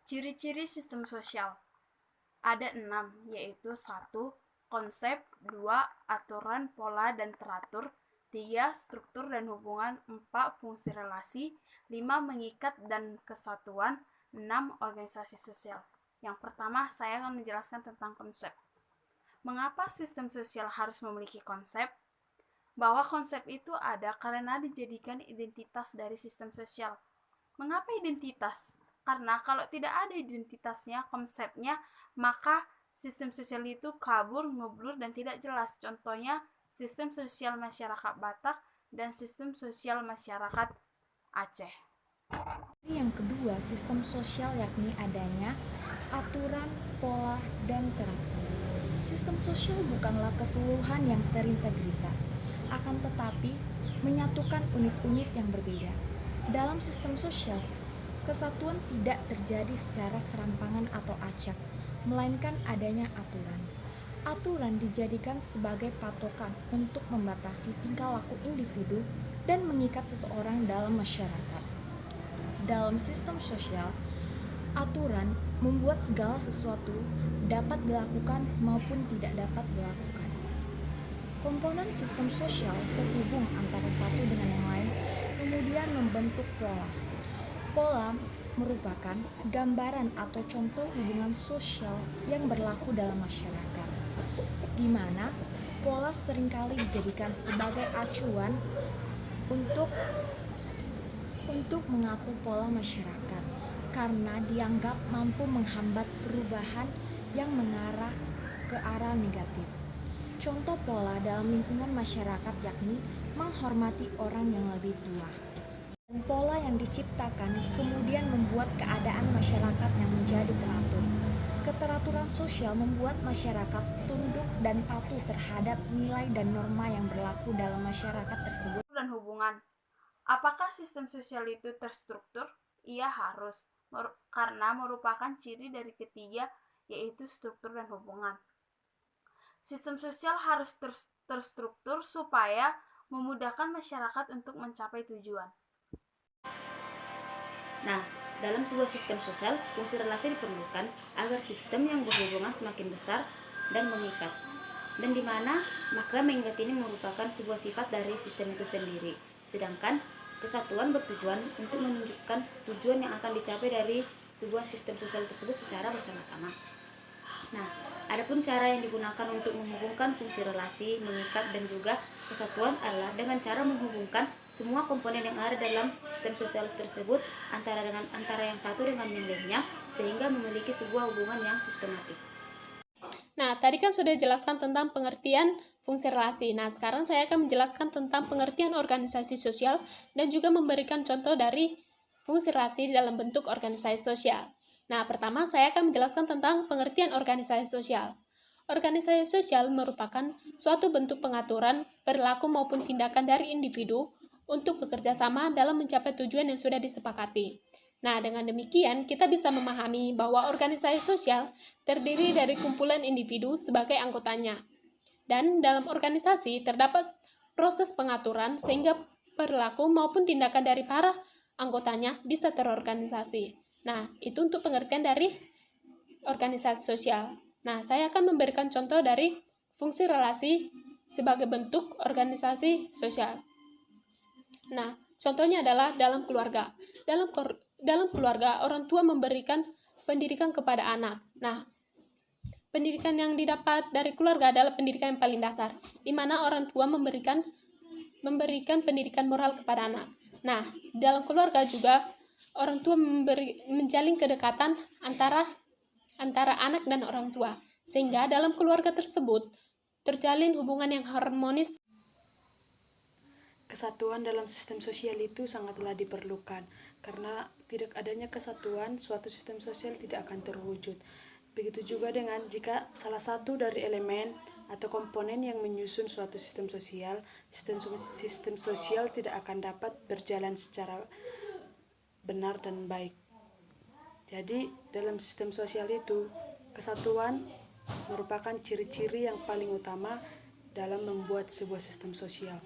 Ciri-ciri sistem sosial ada 6, yaitu 1. Konsep, 2. Aturan, pola, dan teratur, 3. Struktur dan hubungan, 4. Fungsi relasi, 5. Mengikat dan kesatuan, 6. Organisasi sosial. Yang pertama, saya akan menjelaskan tentang konsep. Mengapa sistem sosial harus memiliki konsep? Bahwa konsep itu ada karena dijadikan identitas dari sistem sosial. Mengapa identitas? Karena kalau tidak ada identitasnya, konsepnya, maka sistem sosial itu kabur, ngeblur, dan tidak jelas. Contohnya, sistem sosial masyarakat Batak dan sistem sosial masyarakat Aceh. Yang kedua, sistem sosial yakni adanya aturan, pola, dan teratur. Sistem sosial bukanlah keseluruhan yang terintegritas, akan tetapi menyatukan unit-unit yang berbeda. Dalam sistem sosial, kesatuan tidak terjadi secara serampangan atau acak, melainkan adanya aturan. Aturan dijadikan sebagai patokan untuk membatasi tingkah laku individu dan mengikat seseorang dalam masyarakat. Dalam sistem sosial, aturan membuat segala sesuatu dapat dilakukan maupun tidak dapat dilakukan. Komponen sistem sosial terhubung antara satu dengan yang lain, kemudian membentuk pola. Pola merupakan gambaran atau contoh hubungan sosial yang berlaku dalam masyarakat, di mana pola seringkali dijadikan sebagai acuan untuk mengatur pola masyarakat, karena dianggap mampu menghambat perubahan yang mengarah ke arah negatif. Contoh pola dalam lingkungan masyarakat yakni menghormati orang yang lebih tua. Pola yang diciptakan kemudian membuat keadaan masyarakat yang menjadi teratur. Keteraturan sosial membuat masyarakat tunduk dan patuh terhadap nilai dan norma yang berlaku dalam masyarakat tersebut. Dan hubungan. Apakah sistem sosial itu terstruktur? Ia harus, karena merupakan ciri dari ketiga, yaitu struktur dan hubungan. Sistem sosial harus terstruktur supaya memudahkan masyarakat untuk mencapai tujuan. Nah, dalam sebuah sistem sosial, fungsi relasi diperlukan agar sistem yang berhubungan semakin besar dan mengikat. Dan di mana makna mengikat ini merupakan sebuah sifat dari sistem itu sendiri. Sedangkan kesatuan bertujuan untuk menunjukkan tujuan yang akan dicapai dari sebuah sistem sosial tersebut secara bersama-sama. Nah, adapun cara yang digunakan untuk menghubungkan fungsi relasi, mengikat, dan juga kesatuan adalah dengan cara menghubungkan semua komponen yang ada dalam sistem sosial tersebut antara yang satu dengan yang lainnya, sehingga memiliki sebuah hubungan yang sistematik. Nah, tadi kan sudah dijelaskan tentang pengertian fungsi relasi. Nah, sekarang saya akan menjelaskan tentang pengertian organisasi sosial dan juga memberikan contoh dari fungsi relasi dalam bentuk organisasi sosial. Nah, pertama saya akan menjelaskan tentang pengertian organisasi sosial. Organisasi sosial merupakan suatu bentuk pengaturan, perilaku maupun tindakan dari individu untuk bekerja sama dalam mencapai tujuan yang sudah disepakati. Nah, dengan demikian kita bisa memahami bahwa organisasi sosial terdiri dari kumpulan individu sebagai anggotanya. Dan dalam organisasi terdapat proses pengaturan sehingga perilaku maupun tindakan dari para anggotanya bisa terorganisasi. Nah, itu untuk pengertian dari organisasi sosial. Nah, saya akan memberikan contoh dari fungsi relasi sebagai bentuk organisasi sosial. Nah, contohnya adalah dalam keluarga. Dalam keluarga, orang tua memberikan pendidikan kepada anak. Nah, pendidikan yang didapat dari keluarga adalah pendidikan yang paling dasar, di mana orang tua memberikan pendidikan moral kepada anak. Nah, dalam keluarga juga orang tua menjalin kedekatan antara anak dan orang tua, sehingga dalam keluarga tersebut terjalin hubungan yang harmonis. Kesatuan dalam sistem sosial itu sangatlah diperlukan, karena tidak adanya kesatuan, suatu sistem sosial tidak akan terwujud. Begitu juga dengan jika salah satu dari elemen atau komponen yang menyusun suatu sistem sosial sosial tidak akan dapat berjalan secara benar dan baik. Jadi dalam sistem sosial itu, kesatuan merupakan ciri-ciri yang paling utama dalam membuat sebuah sistem sosial.